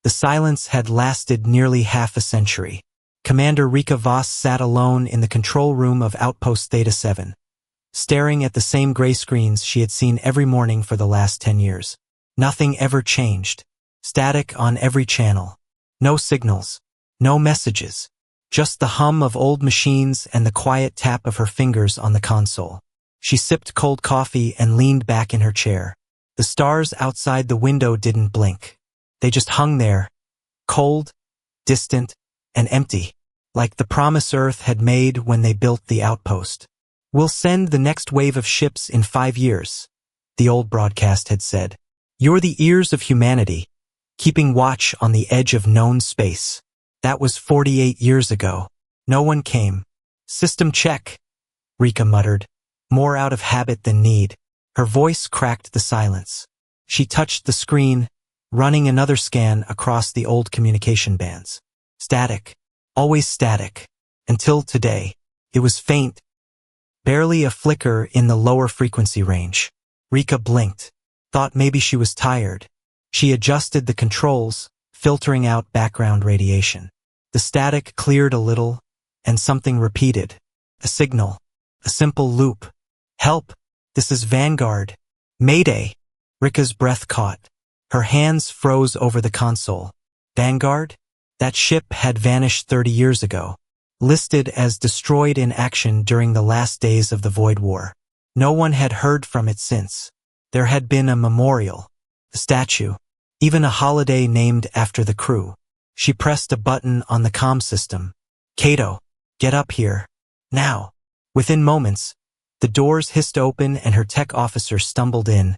The silence had lasted nearly half a century. Commander Rika Voss sat alone in the control room of Outpost Theta 7, staring at the same gray screens she had seen every morning for the last 10 years. Nothing ever changed. Static on every channel. No signals. No messages. Just the hum of old machines and the quiet tap of her fingers on the console. She sipped cold coffee and leaned back in her chair. The stars outside the window didn't blink. They just hung there, cold, distant, and empty, like the promise Earth had made when they built the outpost. "We'll send the next wave of ships in 5 years," the old broadcast had said. "You're the ears of humanity, keeping watch on the edge of known space." That was 48 years ago. No one came. "System check," Rika muttered, more out of habit than need. Her voice cracked the silence. She touched the screen, running another scan across the old communication bands. Static. Always static. Until today. It was faint. Barely a flicker in the lower frequency range. Rika blinked. Thought maybe she was tired. She adjusted the controls, filtering out background radiation. The static cleared a little, and something repeated. A signal. A simple loop. "Help! This is Vanguard. Mayday!" Rika's breath caught. Her hands froze over the console. Vanguard? That ship had vanished 30 years ago, listed as destroyed in action during the last days of the Void War. No one had heard from it since. There had been a memorial, a statue, even a holiday named after the crew. She pressed a button on the comm system. "Kato, get up here. Now." Within moments, the doors hissed open and her tech officer stumbled in,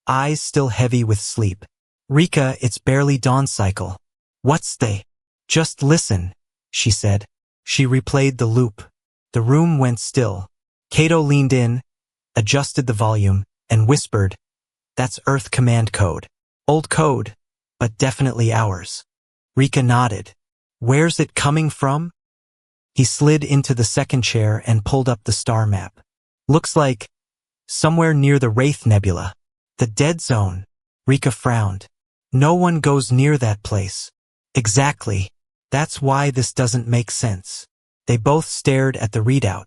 eyes still heavy with sleep. "Rika, it's barely dawn cycle." "What's they?" "Just listen," she said. She replayed the loop. The room went still. Kato leaned in, adjusted the volume, and whispered, "That's Earth command code. Old code, but definitely ours." Rika nodded. "Where's it coming from?" He slid into the second chair and pulled up the star map. "Looks like somewhere near the Wraith Nebula. The dead zone." Rika frowned. "No one goes near that place." "Exactly. That's why this doesn't make sense." They both stared at the readout.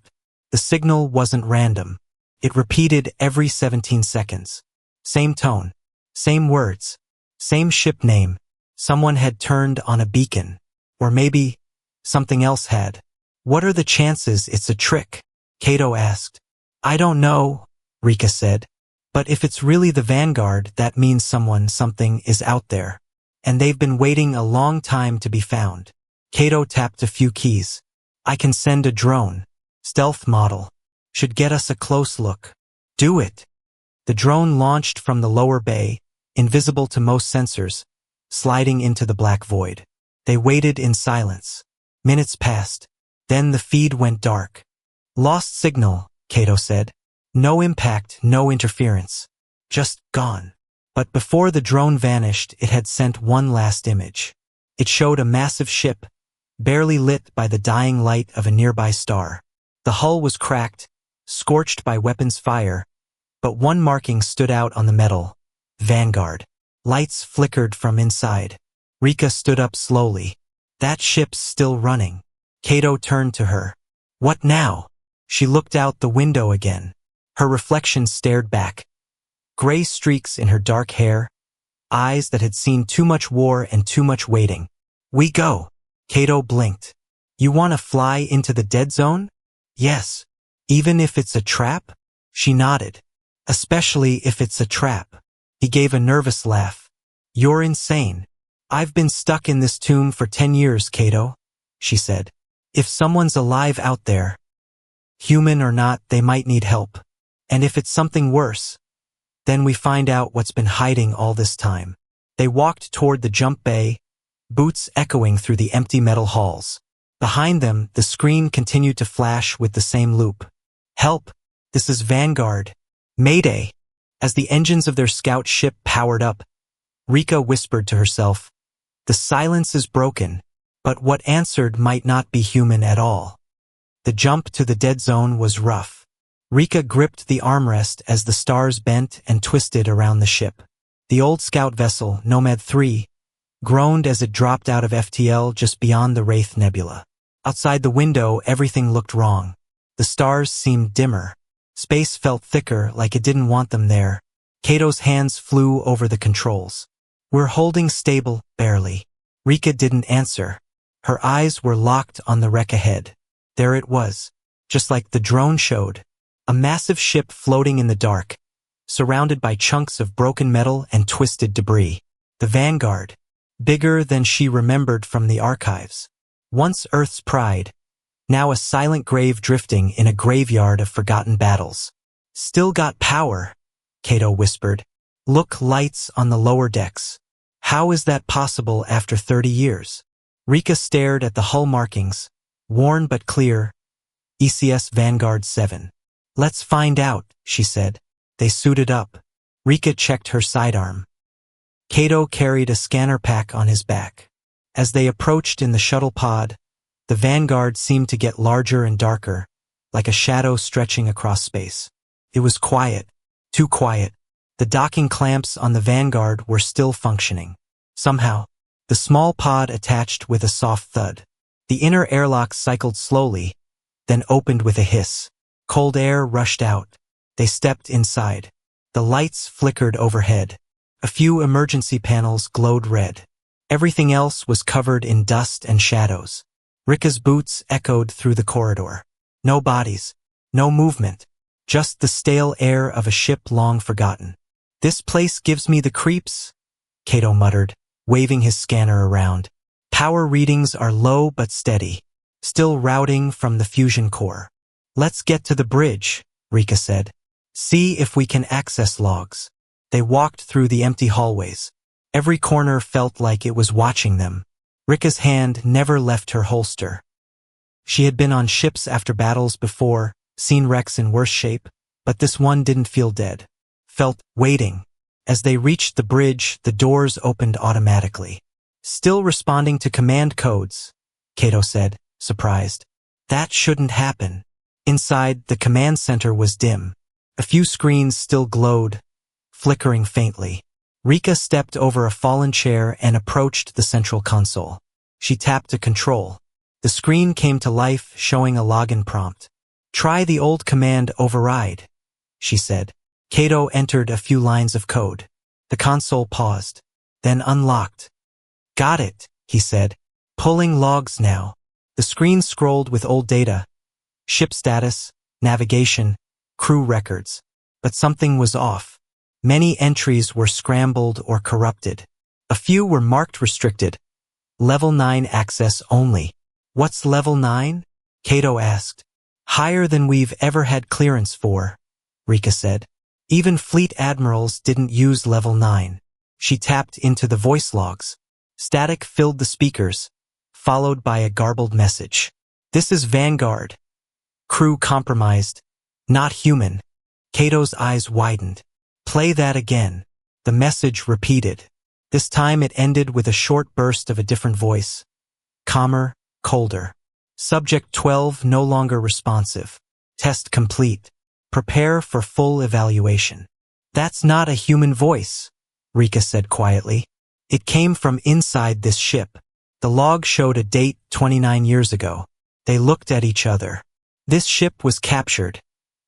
The signal wasn't random. It repeated every 17 seconds. Same tone. Same words. Same ship name. Someone had turned on a beacon. Or maybe something else had. "What are the chances it's a trick?" Kato asked. "I don't know," Rika said. "But if it's really the Vanguard, that means something is out there. And they've been waiting a long time to be found." Kato tapped a few keys. "I can send a drone. Stealth model. Should get us a close look." "Do it." The drone launched from the lower bay, invisible to most sensors, sliding into the black void. They waited in silence. Minutes passed. Then the feed went dark. "Lost signal," Kato said. "No impact, no interference. Just gone." But before the drone vanished, it had sent one last image. It showed a massive ship, barely lit by the dying light of a nearby star. The hull was cracked, scorched by weapons fire, but one marking stood out on the metal: Vanguard. Lights flickered from inside. Rika stood up slowly. "That ship's still running." Kato turned to her. "What now?" She looked out the window again. Her reflection stared back. Gray streaks in her dark hair, eyes that had seen too much war and too much waiting. "We go." Kato blinked. "You want to fly into the dead zone?" "Yes." "Even if it's a trap?" She nodded. "Especially if it's a trap." He gave a nervous laugh. "You're insane. I've been stuck in this tomb for 10 years, Kato," she said. "If someone's alive out there, human or not, they might need help. And if it's something worse, then we find out what's been hiding all this time." They walked toward the jump bay, boots echoing through the empty metal halls. Behind them, the screen continued to flash with the same loop. "Help! This is Vanguard. Mayday!" As the engines of their scout ship powered up, Rika whispered to herself, "The silence is broken, but what answered might not be human at all." The jump to the dead zone was rough. Rika gripped the armrest as the stars bent and twisted around the ship. The old scout vessel, Nomad 3, groaned as it dropped out of FTL just beyond the Wraith Nebula. Outside the window, everything looked wrong. The stars seemed dimmer. Space felt thicker, like it didn't want them there. Kato's hands flew over the controls. "We're holding stable, barely." Rika didn't answer. Her eyes were locked on the wreck ahead. There it was, just like the drone showed. A massive ship floating in the dark, surrounded by chunks of broken metal and twisted debris. The Vanguard, bigger than she remembered from the archives. Once Earth's pride, now a silent grave drifting in a graveyard of forgotten battles. "Still got power," Cato whispered. "Look, lights on the lower decks. How is that possible after 30 years? Rika stared at the hull markings, worn but clear. ECS Vanguard 7. "Let's find out," she said. They suited up. Rika checked her sidearm. Cato carried a scanner pack on his back. As they approached in the shuttle pod, the Vanguard seemed to get larger and darker, like a shadow stretching across space. It was quiet, too quiet. The docking clamps on the Vanguard were still functioning. Somehow, the small pod attached with a soft thud. The inner airlock cycled slowly, then opened with a hiss. Cold air rushed out. They stepped inside. The lights flickered overhead. A few emergency panels glowed red. Everything else was covered in dust and shadows. Rika's boots echoed through the corridor. No bodies, no movement, just the stale air of a ship long forgotten. "This place gives me the creeps," Cato muttered, waving his scanner around. "Power readings are low but steady, still routing from the fusion core." "Let's get to the bridge," Rika said. "See if we can access logs." They walked through the empty hallways. Every corner felt like it was watching them. Rika's hand never left her holster. She had been on ships after battles before, seen wrecks in worse shape, but this one didn't feel dead. Felt waiting. As they reached the bridge, the doors opened automatically. "Still responding to command codes," Cato said, surprised. "That shouldn't happen." Inside, the command center was dim. A few screens still glowed, flickering faintly. Rika stepped over a fallen chair and approached the central console. She tapped a control. The screen came to life, showing a login prompt. "Try the old command override," she said. Cato entered a few lines of code. The console paused, then unlocked. "Got it," he said. "Pulling logs now." The screen scrolled with old data. Ship status, navigation, crew records. But something was off. Many entries were scrambled or corrupted. A few were marked restricted. Level 9 access only. "What's level 9? Cato asked. "Higher than we've ever had clearance for," Rika said. "Even fleet admirals didn't use level 9. She tapped into the voice logs. Static filled the speakers, followed by a garbled message. "This is Vanguard. Crew compromised. Not human." Cato's eyes widened. "Play that again." The message repeated. This time it ended with a short burst of a different voice. Calmer, colder. "Subject 12 no longer responsive. Test complete. Prepare for full evaluation." "That's not a human voice," Rika said quietly. "It came from inside this ship." The log showed a date 29 years ago. They looked at each other. "This ship was captured,"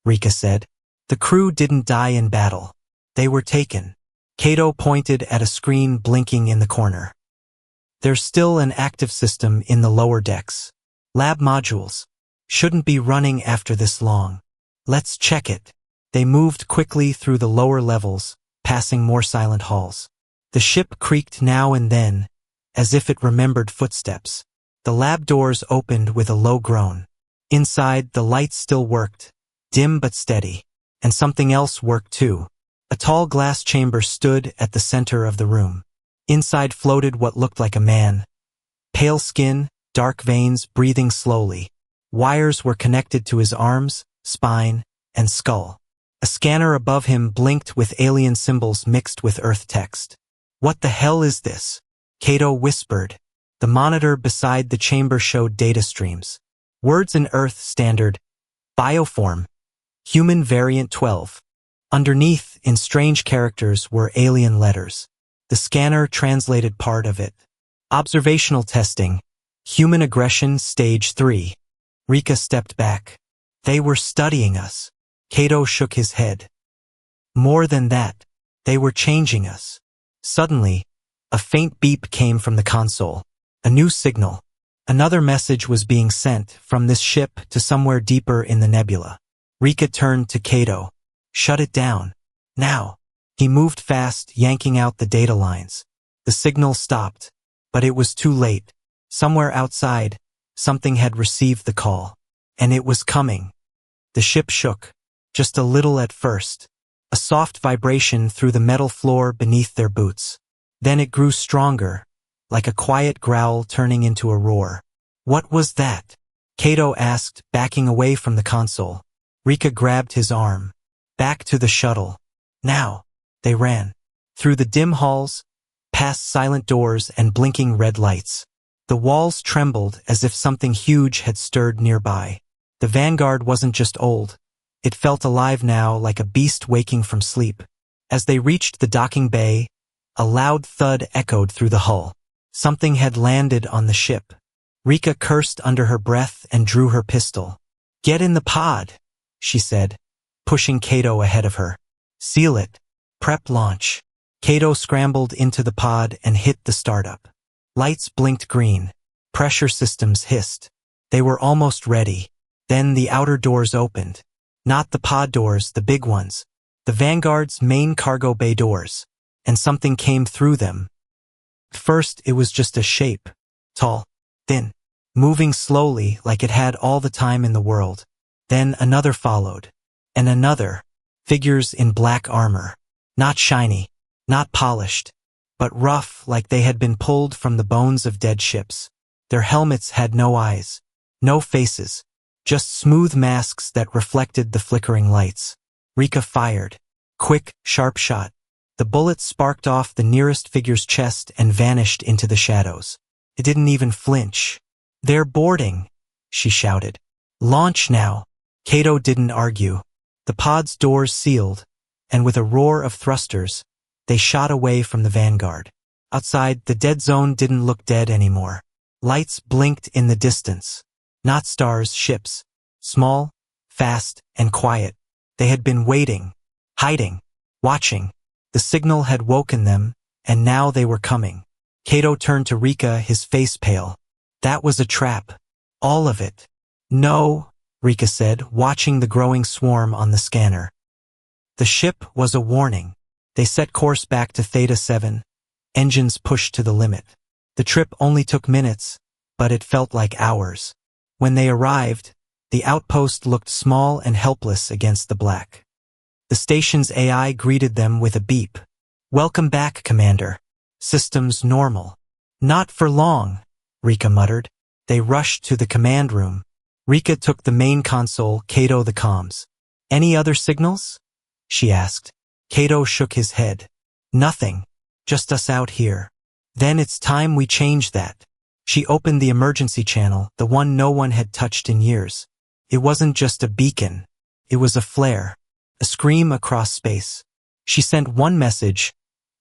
Rika said. "The crew didn't die in battle. They were taken." Cato pointed at a screen blinking in the corner. "There's still an active system in the lower decks. Lab modules. Shouldn't be running after this long. Let's check it." They moved quickly through the lower levels, passing more silent halls. The ship creaked now and then, as if it remembered footsteps. The lab doors opened with a low groan. Inside, the lights still worked, dim but steady. And something else worked too. A tall glass chamber stood at the center of the room. Inside floated what looked like a man. Pale skin, dark veins, breathing slowly. Wires were connected to his arms, spine, and skull. A scanner above him blinked with alien symbols mixed with Earth text. "What the hell is this?" Cato whispered. The monitor beside the chamber showed data streams. Words in Earth standard. Bioform. Human variant 12. Underneath, in strange characters, were alien letters. The scanner translated part of it. Observational testing. Human aggression stage 3. Rika stepped back. They were studying us. Cato shook his head. More than that, they were changing us. Suddenly, a faint beep came from the console. A new signal. Another message was being sent from this ship to somewhere deeper in the nebula. Rika turned to Cato. Shut it down. Now. He moved fast, yanking out the data lines. The signal stopped, but it was too late. Somewhere outside, something had received the call. And it was coming. The ship shook, just a little at first. A soft vibration through the metal floor beneath their boots. Then it grew stronger, like a quiet growl turning into a roar. What was that? Cato asked, backing away from the console. Rika grabbed his arm. Back to the shuttle. Now. They ran. Through the dim halls, past silent doors and blinking red lights. The walls trembled as if something huge had stirred nearby. The Vanguard wasn't just old. It felt alive now, like a beast waking from sleep. As they reached the docking bay, a loud thud echoed through the hull. Something had landed on the ship. Rika cursed under her breath and drew her pistol. Get in the pod, she said, pushing Cato ahead of her. Seal it. Prep launch. Cato scrambled into the pod and hit the startup. Lights blinked green. Pressure systems hissed. They were almost ready. Then the outer doors opened. Not the pod doors, the big ones. The Vanguard's main cargo bay doors. And something came through them. First, it was just a shape. Tall. Thin. Moving slowly like it had all the time in the world. Then another followed. And another. Figures in black armor. Not shiny, not polished, but rough like they had been pulled from the bones of dead ships. Their helmets had no eyes, no faces, just smooth masks that reflected the flickering lights. Rika fired. Quick, sharp shot. The bullet sparked off the nearest figure's chest and vanished into the shadows. It didn't even flinch. They're boarding, she shouted. Launch now. Cato didn't argue. The pod's doors sealed. And with a roar of thrusters, they shot away from the Vanguard. Outside, the dead zone didn't look dead anymore. Lights blinked in the distance. Not stars, ships. Small, fast, and quiet. They had been waiting, hiding, watching. The signal had woken them, and now they were coming. Cato turned to Rika, his face pale. That was a trap. All of it. No, Rika said, watching the growing swarm on the scanner. The ship was a warning. They set course back to Theta 7, engines pushed to the limit. The trip only took minutes, but it felt like hours. When they arrived, the outpost looked small and helpless against the black. The station's AI greeted them with a beep. Welcome back, Commander. Systems normal. Not for long, Rika muttered. They rushed to the command room. Rika took the main console, Cato the comms. Any other signals? She asked. Cato shook his head. Nothing. Just us out here. Then it's time we change that. She opened the emergency channel, the one no one had touched in years. It wasn't just a beacon. It was a flare. A scream across space. She sent one message.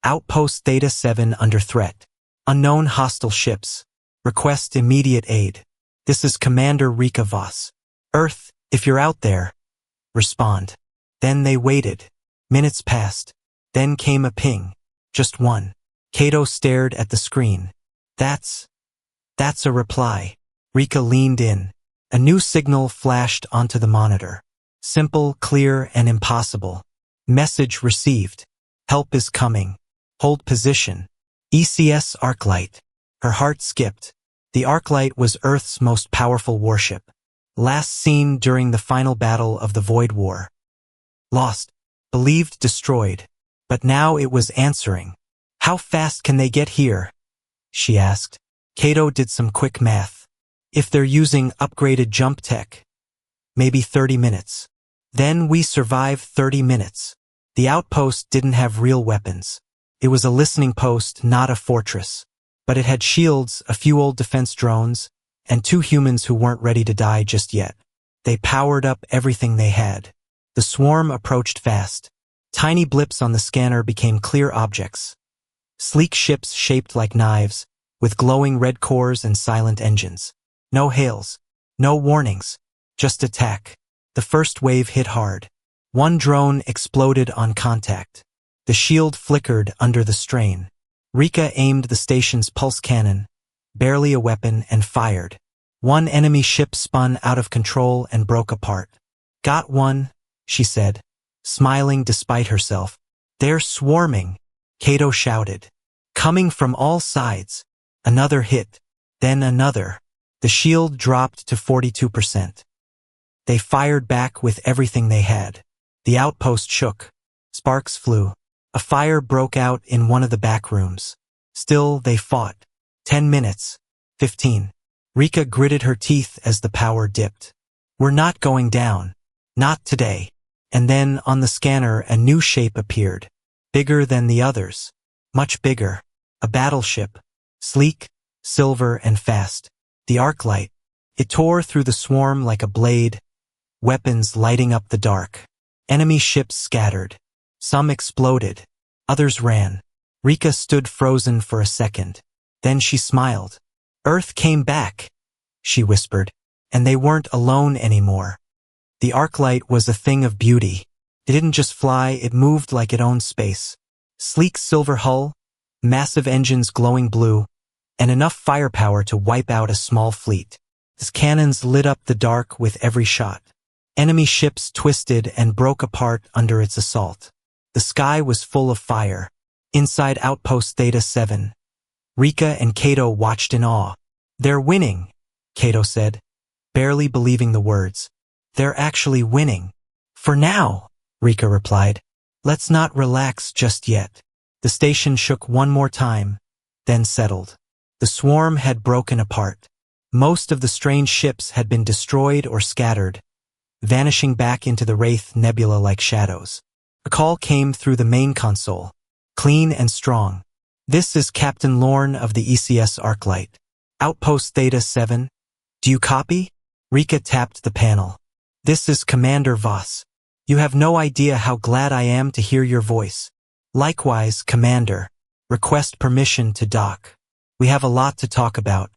Outpost Theta 7 under threat. Unknown hostile ships. Request immediate aid. This is Commander Rika Voss. Earth, if you're out there, respond. Then they waited. Minutes passed. Then came a ping. Just one. Cato stared at the screen. That's a reply. Rika leaned in. A new signal flashed onto the monitor. Simple, clear, and impossible. Message received. Help is coming. Hold position. ECS Arclight. Her heart skipped. The Arclight was Earth's most powerful warship. Last seen during the final battle of the Void War. Lost. Believed destroyed. But now it was answering. How fast can they get here? She asked. Cato did some quick math. If they're using upgraded jump tech, maybe 30 minutes. Then we survive 30 minutes. The outpost didn't have real weapons. It was a listening post, not a fortress. But it had shields, a few old defense drones, and 2 humans who weren't ready to die just yet. They powered up everything they had. The swarm approached fast. Tiny blips on the scanner became clear objects. Sleek ships shaped like knives, with glowing red cores and silent engines. No hails. No warnings. Just attack. The first wave hit hard. One drone exploded on contact. The shield flickered under the strain. Rika aimed the station's pulse cannon, barely a weapon, and fired. One enemy ship spun out of control and broke apart. "Got one," she said, smiling despite herself. "They're swarming," Kato shouted. Coming from all sides. Another hit. Then another. The shield dropped to 42%. They fired back with everything they had. The outpost shook. Sparks flew. A fire broke out in one of the back rooms. Still, they fought. 10 minutes. 15. Rika gritted her teeth as the power dipped. "We're not going down. Not today." And then, on the scanner, a new shape appeared. Bigger than the others. Much bigger. A battleship. Sleek, silver, and fast. The Arclight. It tore through the swarm like a blade, weapons lighting up the dark. Enemy ships scattered. Some exploded. Others ran. Rika stood frozen for a second. Then she smiled. "Earth came back," she whispered, "and they weren't alone anymore." The Arclight was a thing of beauty. It didn't just fly, it moved like it owned space. Sleek silver hull, massive engines glowing blue, and enough firepower to wipe out a small fleet. Its cannons lit up the dark with every shot. Enemy ships twisted and broke apart under its assault. The sky was full of fire. Inside Outpost Theta 7, Rika and Kato watched in awe. "They're winning," Kato said, barely believing the words. "They're actually winning." "For now," Rika replied. "Let's not relax just yet." The station shook one more time, then settled. The swarm had broken apart. Most of the strange ships had been destroyed or scattered, vanishing back into the Wraith Nebula like shadows. A call came through the main console, clean and strong. "This is Captain Lorne of the ECS Arclight. Outpost Theta 7. Do you copy?" Rika tapped the panel. "This is Commander Voss. You have no idea how glad I am to hear your voice." "Likewise, Commander. Request permission to dock. We have a lot to talk about."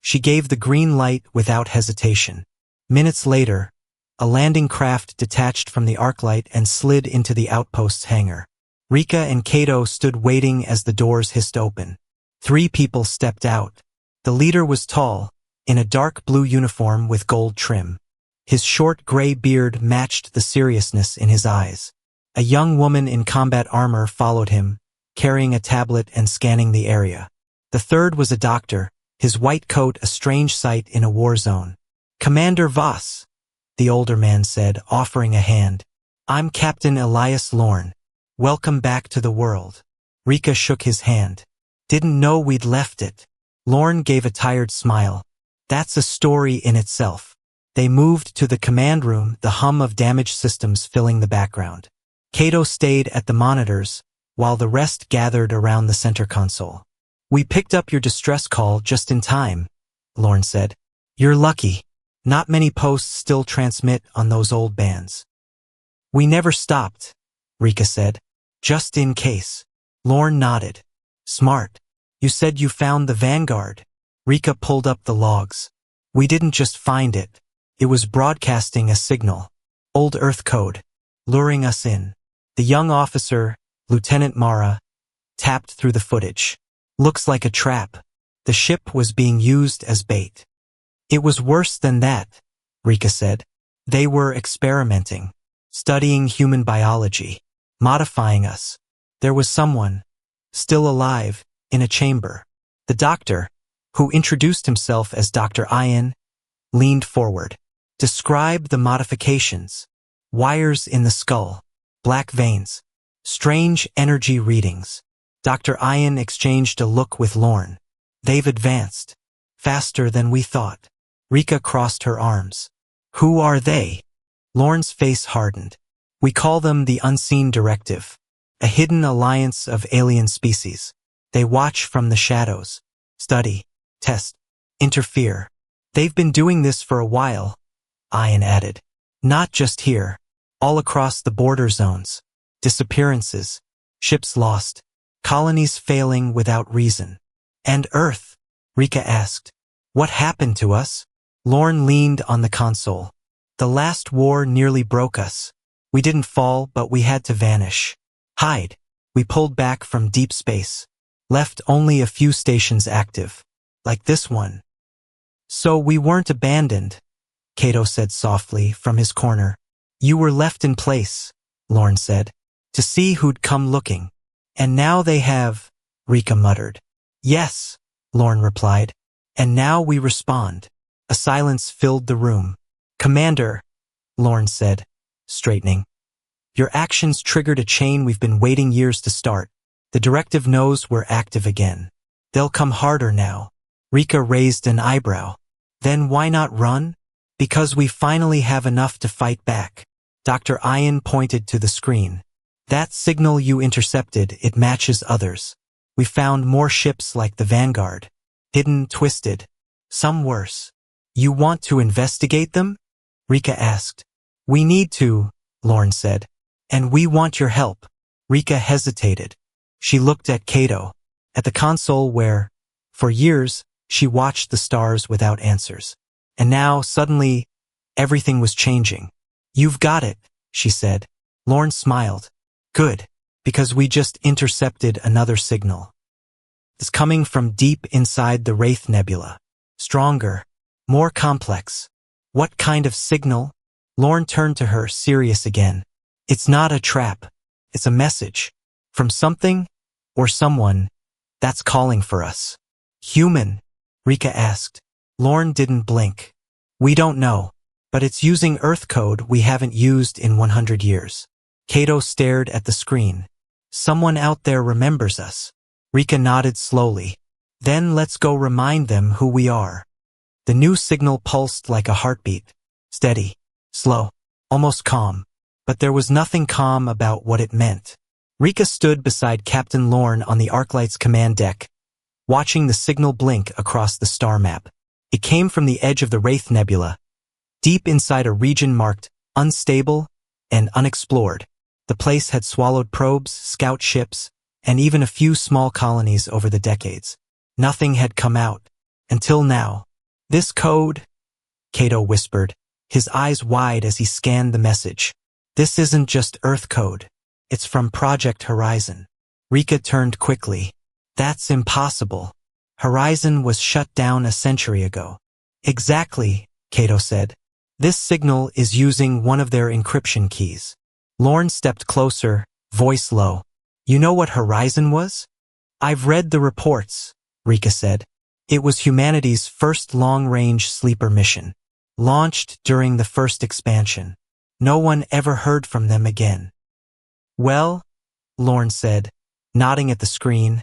She gave the green light without hesitation. Minutes later, a landing craft detached from the Arclight and slid into the outpost's hangar. Rika and Kato stood waiting as the doors hissed open. 3 people stepped out. The leader was tall, in a dark blue uniform with gold trim. His short gray beard matched the seriousness in his eyes. A young woman in combat armor followed him, carrying a tablet and scanning the area. The third was a doctor, his white coat a strange sight in a war zone. "Commander Voss," the older man said, offering a hand. "I'm Captain Elias Lorne. Welcome back to the world." Rika shook his hand. "Didn't know we'd left it." Lorne gave a tired smile. "That's a story in itself." They moved to the command room, the hum of damaged systems filling the background. Kato stayed at the monitors, while the rest gathered around the center console. "We picked up your distress call just in time," Lorne said. "You're lucky. Not many posts still transmit on those old bands." "We never stopped," Rika said. "Just in case." Lorne nodded. "Smart. You said you found the Vanguard." Rika pulled up the logs. "We didn't just find it. It was broadcasting a signal. Old Earth code. Luring us in." The young officer, Lieutenant Mara, tapped through the footage. "Looks like a trap." The ship was being used as bait. "It was worse than that," Rika said. "They were experimenting, studying human biology, modifying us. There was someone, still alive, in a chamber." The doctor, who introduced himself as Dr. Ian, leaned forward. "Describe the modifications." "Wires in the skull, black veins, strange energy readings." Dr. Ian exchanged a look with Lorne. "They've advanced. Faster than we thought." Rika crossed her arms. "Who are they?" Lorne's face hardened. "We call them the Unseen Directive, a hidden alliance of alien species. They watch from the shadows, study, test, interfere. They've been doing this for a while," Ian added. "Not just here. All across the border zones. Disappearances. Ships lost. Colonies failing without reason. And Earth? Rika asked. What happened to us? Lorne leaned on the console. The last war nearly broke us. We didn't fall, but we had to vanish. Hide. We pulled back from deep space. Left only a few stations active. Like this one. So we weren't abandoned, Cato said softly from his corner. You were left in place, Lorne said, to see who'd come looking. And now they have, Rika muttered. Yes, Lorne replied. And now we respond. A silence filled the room. Commander, Lorne said, straightening. Your actions triggered a chain we've been waiting years to start. The directive knows we're active again. They'll come harder now. Rika raised an eyebrow. Then why not run? Because we finally have enough to fight back. Dr. Ian pointed to the screen. That signal you intercepted, it matches others. We found more ships like the Vanguard. Hidden, twisted. Some worse. You want to investigate them? Rika asked. We need to, Lorne said. And we want your help. Rika hesitated. She looked at Cato, at the console where, for years, she watched the stars without answers. And now, suddenly, everything was changing. You've got it, she said. Lorne smiled. Good, because we just intercepted another signal. It's coming from deep inside the Wraith Nebula. Stronger, more complex. What kind of signal? Lorne turned to her, serious again. It's not a trap. It's a message. From something, or someone, that's calling for us. Human? Rika asked. Lorne didn't blink. We don't know, but it's using Earth code we haven't used in 100 years. Cato stared at the screen. Someone out there remembers us. Rika nodded slowly. Then let's go remind them who we are. The new signal pulsed like a heartbeat. Steady, slow, almost calm. But there was nothing calm about what it meant. Rika stood beside Captain Lorne on the Arclight's command deck, watching the signal blink across the star map. It came from the edge of the Wraith Nebula, deep inside a region marked unstable and unexplored. The place had swallowed probes, scout ships, and even a few small colonies over the decades. Nothing had come out. Until now. This code, Cato whispered, his eyes wide as he scanned the message. This isn't just Earth code. It's from Project Horizon. Rika turned quickly. That's impossible. Horizon was shut down a century ago. Exactly, Cato said. This signal is using one of their encryption keys. Lorne stepped closer, voice low. You know what Horizon was? I've read the reports, Rika said. It was humanity's first long-range sleeper mission, launched during the first expansion. No one ever heard from them again. Well, Lorne said, nodding at the screen,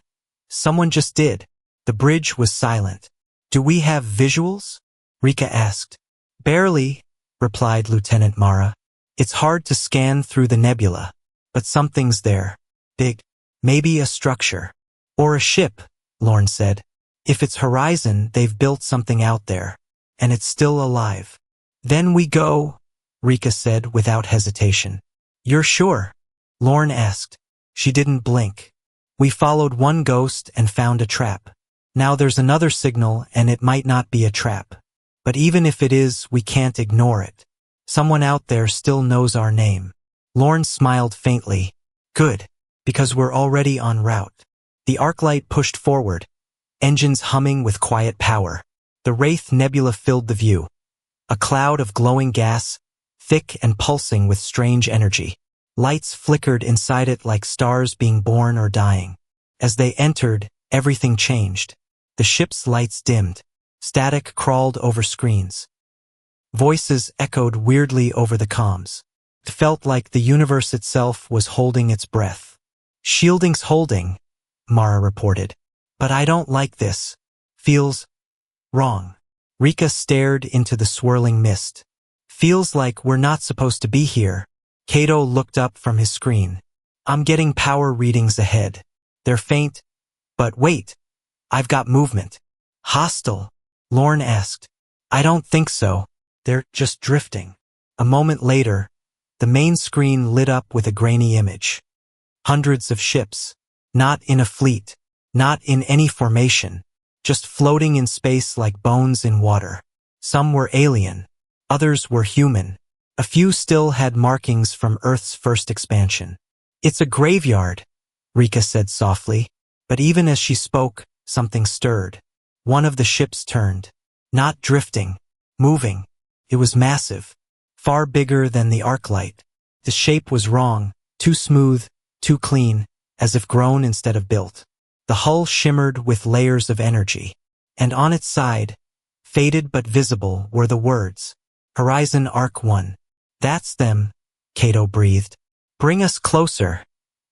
someone just did. The bridge was silent. Do we have visuals? Rika asked. Barely, replied Lieutenant Mara. It's hard to scan through the nebula, but something's there. Big. Maybe a structure. Or a ship, Lorne said. If it's Horizon, they've built something out there. And it's still alive. Then we go, Rika said without hesitation. You're sure? Lorne asked. She didn't blink. We followed one ghost and found a trap. Now there's another signal and it might not be a trap. But even if it is, we can't ignore it. Someone out there still knows our name. Lorne smiled faintly. Good, because we're already en route. The Arclight pushed forward, engines humming with quiet power. The Wraith Nebula filled the view. A cloud of glowing gas, thick and pulsing with strange energy. Lights flickered inside it like stars being born or dying. As they entered, everything changed. The ship's lights dimmed. Static crawled over screens. Voices echoed weirdly over the comms. It felt like the universe itself was holding its breath. Shielding's holding, Mara reported. But I don't like this. Feels wrong. Rika stared into the swirling mist. Feels like we're not supposed to be here. Cato looked up from his screen. I'm getting power readings ahead. They're faint. But wait. I've got movement. Hostile? Lorne asked. I don't think so. They're just drifting. A moment later, the main screen lit up with a grainy image. Hundreds of ships. Not in a fleet. Not in any formation. Just floating in space like bones in water. Some were alien. Others were human. A few still had markings from Earth's first expansion. "It's a graveyard," Rika said softly. But even as she spoke, something stirred. One of the ships turned. Not drifting. Moving. It was massive. Far bigger than the Arclight. The shape was wrong. Too smooth. Too clean. As if grown instead of built. The hull shimmered with layers of energy. And on its side, faded but visible, were the words, "Horizon Arc 1. "That's them," Cato breathed. "Bring us closer,"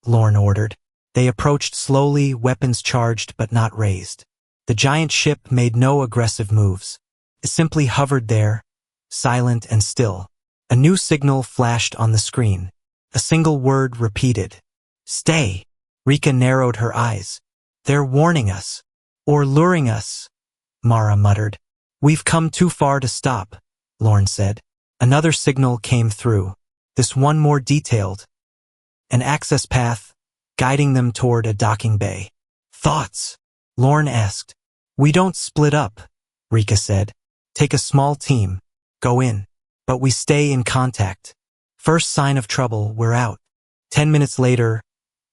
Lorne ordered. They approached slowly, weapons charged but not raised. The giant ship made no aggressive moves. It simply hovered there, silent and still. A new signal flashed on the screen. A single word repeated. "Stay." Rika narrowed her eyes. "They're warning us. Or luring us," Mara muttered. "We've come too far to stop," Lorne said. Another signal came through. This one more detailed. An access path, guiding them toward a docking bay. "Thoughts?" Lorne asked. "We don't split up," Rika said. "Take a small team. Go in. But we stay in contact. First sign of trouble, we're out." 10 minutes later,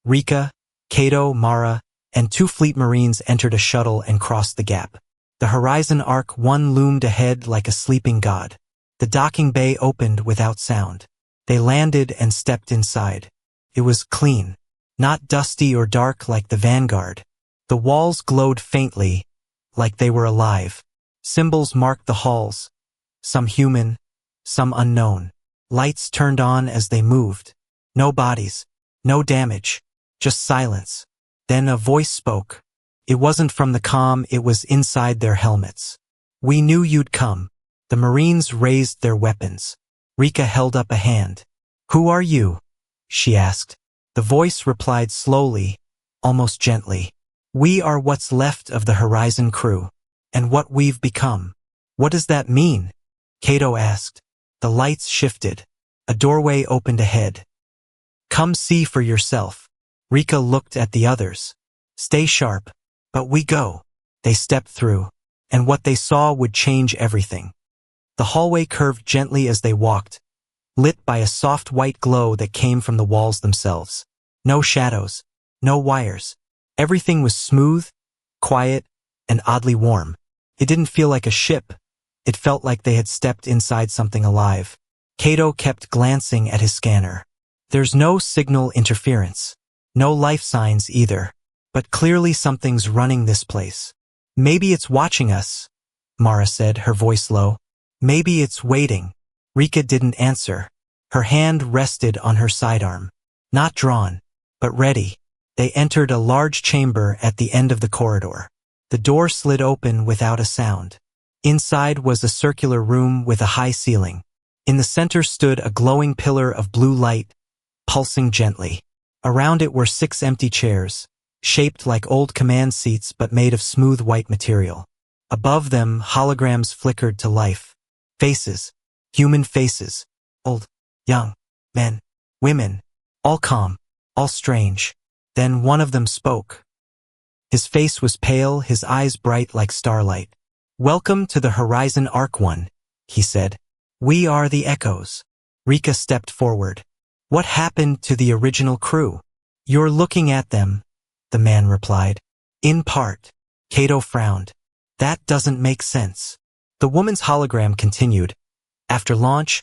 Rika, Cato, Mara, and 2 fleet marines entered a shuttle and crossed the gap. The Horizon Arc 1 loomed ahead like a sleeping god. The docking bay opened without sound. They landed and stepped inside. It was clean. Not dusty or dark like the Vanguard. The walls glowed faintly, like they were alive. Symbols marked the halls. Some human, some unknown. Lights turned on as they moved. No bodies. No damage. Just silence. Then a voice spoke. It wasn't from the comm, it was inside their helmets. "We knew you'd come." The Marines raised their weapons. Rika held up a hand. "Who are you?" she asked. The voice replied slowly, almost gently. "We are what's left of the Horizon crew. And what we've become." "What does that mean?" Cato asked. The lights shifted. A doorway opened ahead. "Come see for yourself." Rika looked at the others. "Stay sharp." "But we go." They stepped through. And what they saw would change everything. The hallway curved gently as they walked, lit by a soft white glow that came from the walls themselves. No shadows. No wires. Everything was smooth, quiet, and oddly warm. It didn't feel like a ship. It felt like they had stepped inside something alive. Cato kept glancing at his scanner. There's no signal interference. No life signs either. But clearly something's running this place. "Maybe it's watching us," Mara said, her voice low. "Maybe it's waiting." Rika didn't answer. Her hand rested on her sidearm. Not drawn, but ready. They entered a large chamber at the end of the corridor. The door slid open without a sound. Inside was a circular room with a high ceiling. In the center stood a glowing pillar of blue light, pulsing gently. Around it were 6 empty chairs, shaped like old command seats but made of smooth white material. Above them, holograms flickered to life. Faces. Human faces. Old, young, men, women. All calm, all strange. Then one of them spoke. His face was pale, his eyes bright like starlight. "Welcome to the Horizon Arc 1, he said. "We are the Echoes." Rika stepped forward. "What happened to the original crew?" "You're looking at them," the man replied. "In part." Cato frowned. "That doesn't make sense." The woman's hologram continued. "After launch,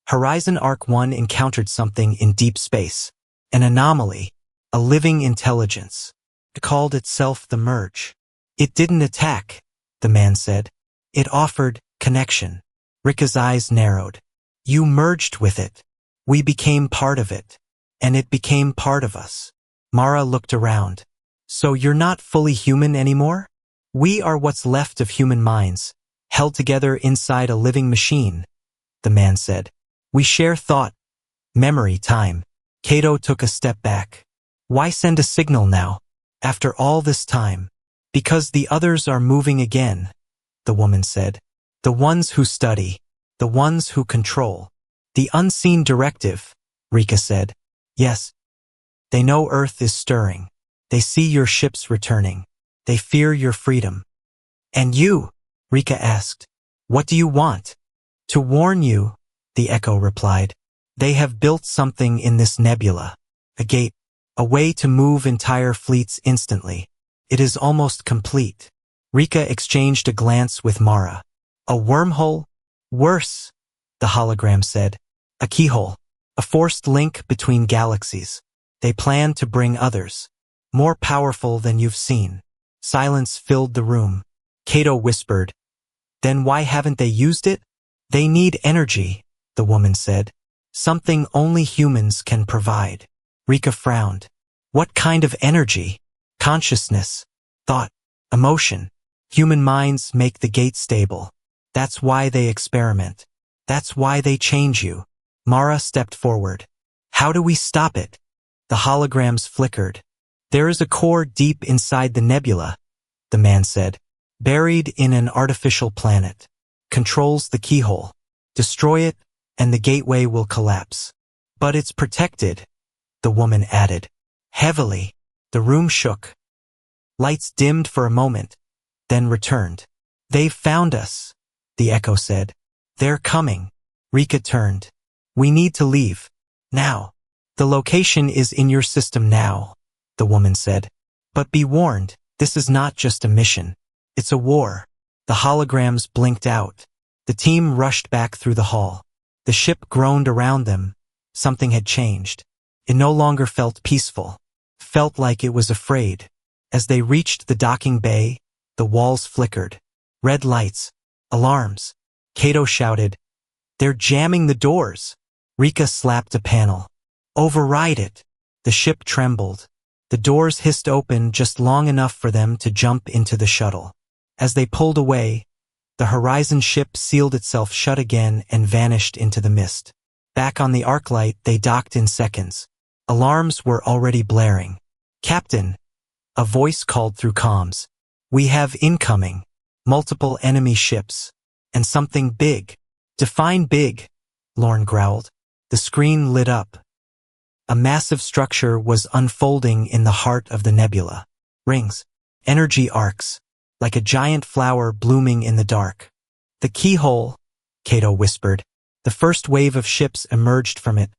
Horizon Arc 1 encountered something in deep space. An anomaly. A living intelligence. It called itself the Merge. It didn't attack," the man said. "It offered connection." Rika's eyes narrowed. "You merged with it. We became part of it. And it became part of us." Mara looked around. "So you're not fully human anymore?" "We are what's left of human minds, held together inside a living machine," the man said. "We share thought, memory, time." Cato took a step back. "Why send a signal now? After all this time?" "Because the others are moving again," the woman said. "The ones who study. The ones who control." "The unseen directive," Rika said. "Yes. They know Earth is stirring. They see your ships returning. They fear your freedom. And you? Rika asked. What do you want? To warn you, the echo replied. They have built something in this nebula. A gate. A way to move entire fleets instantly. It is almost complete. Rika exchanged a glance with Mara. A wormhole? Worse, the hologram said. A keyhole. A forced link between galaxies. They plan to bring others. More powerful than you've seen. Silence filled the room. Cato whispered. Then why haven't they used it? They need energy, the woman said. Something only humans can provide. Rika frowned. What kind of energy? Consciousness. Thought. Emotion. Human minds make the gate stable. That's why they experiment. That's why they change you. Mara stepped forward. How do we stop it? The holograms flickered. There is a core deep inside the nebula, the man said. Buried in an artificial planet. Controls the keyhole. Destroy it, and the gateway will collapse. But it's protected, the woman added. Heavily. The room shook. Lights dimmed for a moment, then returned. They've found us, the echo said. They're coming. Rika turned. We need to leave. Now. The location is in your system now, the woman said. But be warned, this is not just a mission. It's a war. The holograms blinked out. The team rushed back through the hall. The ship groaned around them. Something had changed. It no longer felt peaceful. Felt like it was afraid. As they reached the docking bay, the walls flickered. Red lights. Alarms. Cato shouted, They're jamming the doors. Rika slapped a panel. Override it. The ship trembled. The doors hissed open just long enough for them to jump into the shuttle. As they pulled away, the Horizon ship sealed itself shut again and vanished into the mist. Back on the Arclight, they docked in seconds. Alarms were already blaring. Captain, a voice called through comms. We have incoming. Multiple enemy ships. And something big. Define big, Lorne growled. The screen lit up. A massive structure was unfolding in the heart of the nebula. Rings. Energy arcs. Like a giant flower blooming in the dark. The keyhole, Cato whispered. The first wave of ships emerged from it.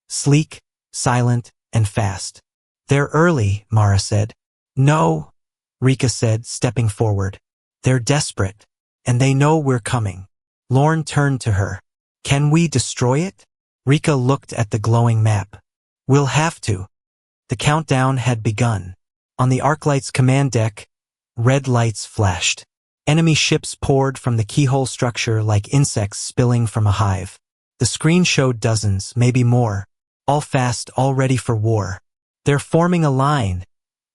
Sleek, silent, and fast. They're early, Mara said. No, Rika said, stepping forward. They're desperate. And they know we're coming. Lorne turned to her. Can we destroy it? Rika looked at the glowing map. We'll have to. The countdown had begun. On the Arclight's command deck, red lights flashed. Enemy ships poured from the keyhole structure like insects spilling from a hive. The screen showed dozens, maybe more, all fast, all ready for war. They're forming a line,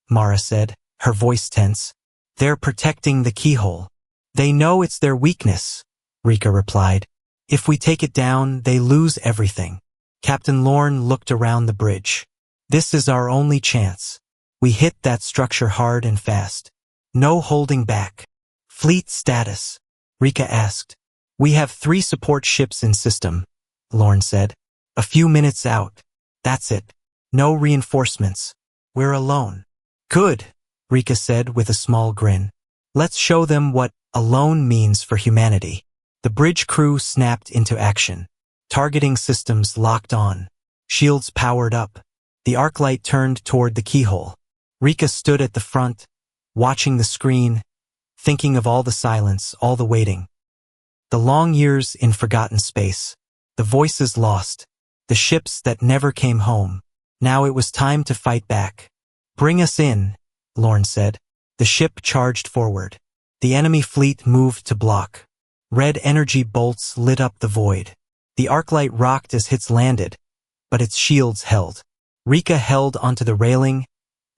Mara said, her voice tense. They're protecting the keyhole. They know it's their weakness, Rika replied. If we take it down, they lose everything. Captain Lorne looked around the bridge. This is our only chance. We hit that structure hard and fast. No holding back. Fleet status, Rika asked. We have 3 support ships in system, Lorne said. A few minutes out. That's it. No reinforcements. We're alone. Good, Rika said with a small grin. Let's show them what alone means for humanity. The bridge crew snapped into action. Targeting systems locked on. Shields powered up. The Arclight turned toward the keyhole. Rika stood at the front, watching the screen, thinking of all the silence, all the waiting. The long years in forgotten space. The voices lost. The ships that never came home. Now it was time to fight back. Bring us in, Lorne said. The ship charged forward. The enemy fleet moved to block. Red energy bolts lit up the void. The Arclight rocked as hits landed, but its shields held. Rika held onto the railing,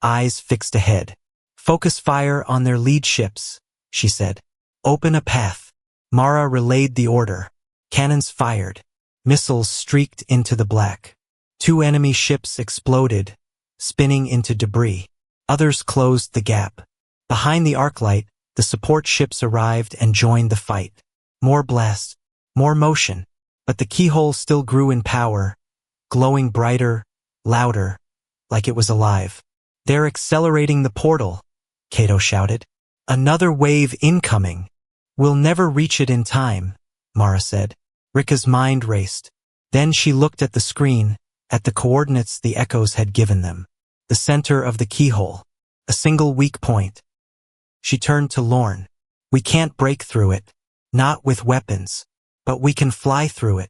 eyes fixed ahead. Focus fire on their lead ships, she said. Open a path. Mara relayed the order. Cannons fired. Missiles streaked into the black. 2 enemy ships exploded, spinning into debris. Others closed the gap. Behind the Arclight, the support ships arrived and joined the fight. More blasts, more motion. But the keyhole still grew in power, glowing brighter, louder, like it was alive. They're accelerating the portal, Cato shouted. Another wave incoming. We'll never reach it in time, Mara said. Rika's mind raced. Then she looked at the screen, at the coordinates the echoes had given them. The center of the keyhole. A single weak point. She turned to Lorne. We can't break through it. Not with weapons. But we can fly through it.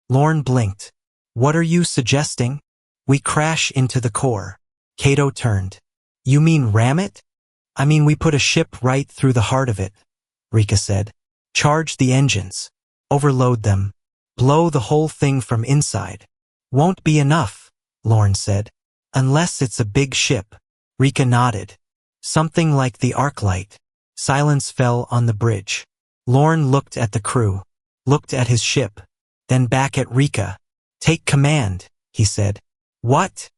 Lorne blinked. What are you suggesting? We crash into the core. Cato turned. You mean ram it? I mean we put a ship right through the heart of it, Rika said. Charge the engines. Overload them. Blow the whole thing from inside. Won't be enough, Lorne said. Unless it's a big ship. Rika nodded. Something like the Arclight. Silence fell on the bridge. Lorne looked at the crew. Looked at his ship. Then back at Rika. Take command, he said. What?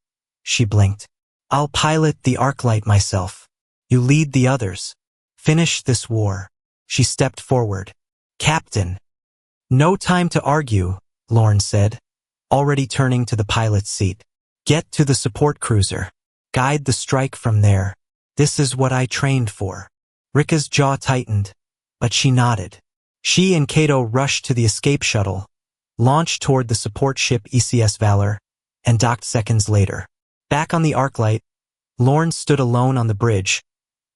She blinked. I'll pilot the Arclight myself. You lead the others. Finish this war. She stepped forward. Captain. No time to argue, Lorne said, already turning to the pilot's seat. Get to the support cruiser. Guide the strike from there. This is what I trained for. Rika's jaw tightened, but she nodded. She and Cato rushed to the escape shuttle, launched toward the support ship ECS Valor, and docked seconds later. Back on the Arclight, Lorne stood alone on the bridge,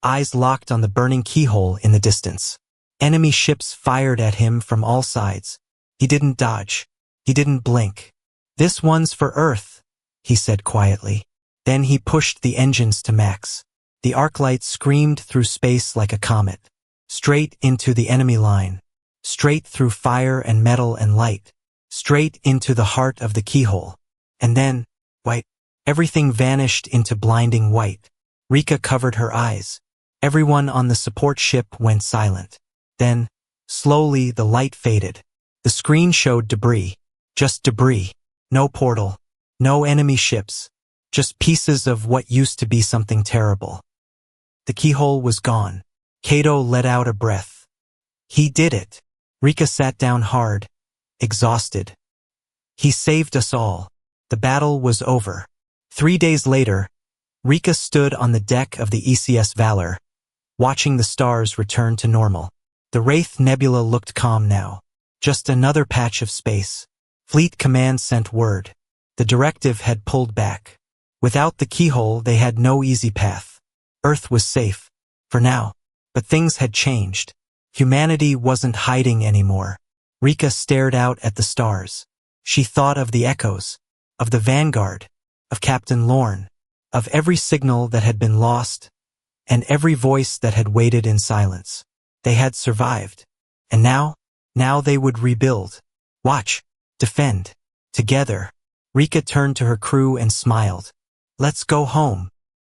eyes locked on the burning keyhole in the distance. Enemy ships fired at him from all sides. He didn't dodge. He didn't blink. This one's for Earth, he said quietly. Then he pushed the engines to max. The Arclight screamed through space like a comet. Straight into the enemy line. Straight through fire and metal and light. Straight into the heart of the keyhole. And then, white. Everything vanished into blinding white. Rika covered her eyes. Everyone on the support ship went silent. Then, slowly the light faded. The screen showed debris. Just debris. No portal. No enemy ships. Just pieces of what used to be something terrible. The keyhole was gone. Cato let out a breath. He did it. Rika sat down hard, exhausted. He saved us all. The battle was over. 3 days later, Rika stood on the deck of the ECS Valor, watching the stars return to normal. The Wraith Nebula looked calm now. Just another patch of space. Fleet Command sent word. The directive had pulled back. Without the keyhole, they had no easy path. Earth was safe. For now. But things had changed. Humanity wasn't hiding anymore. Rika stared out at the stars. She thought of the echoes. Of the Vanguard. Of Captain Lorne. Of every signal that had been lost. And every voice that had waited in silence. They had survived. And now they would rebuild. Watch. Defend. Together. Rika turned to her crew and smiled. Let's go home.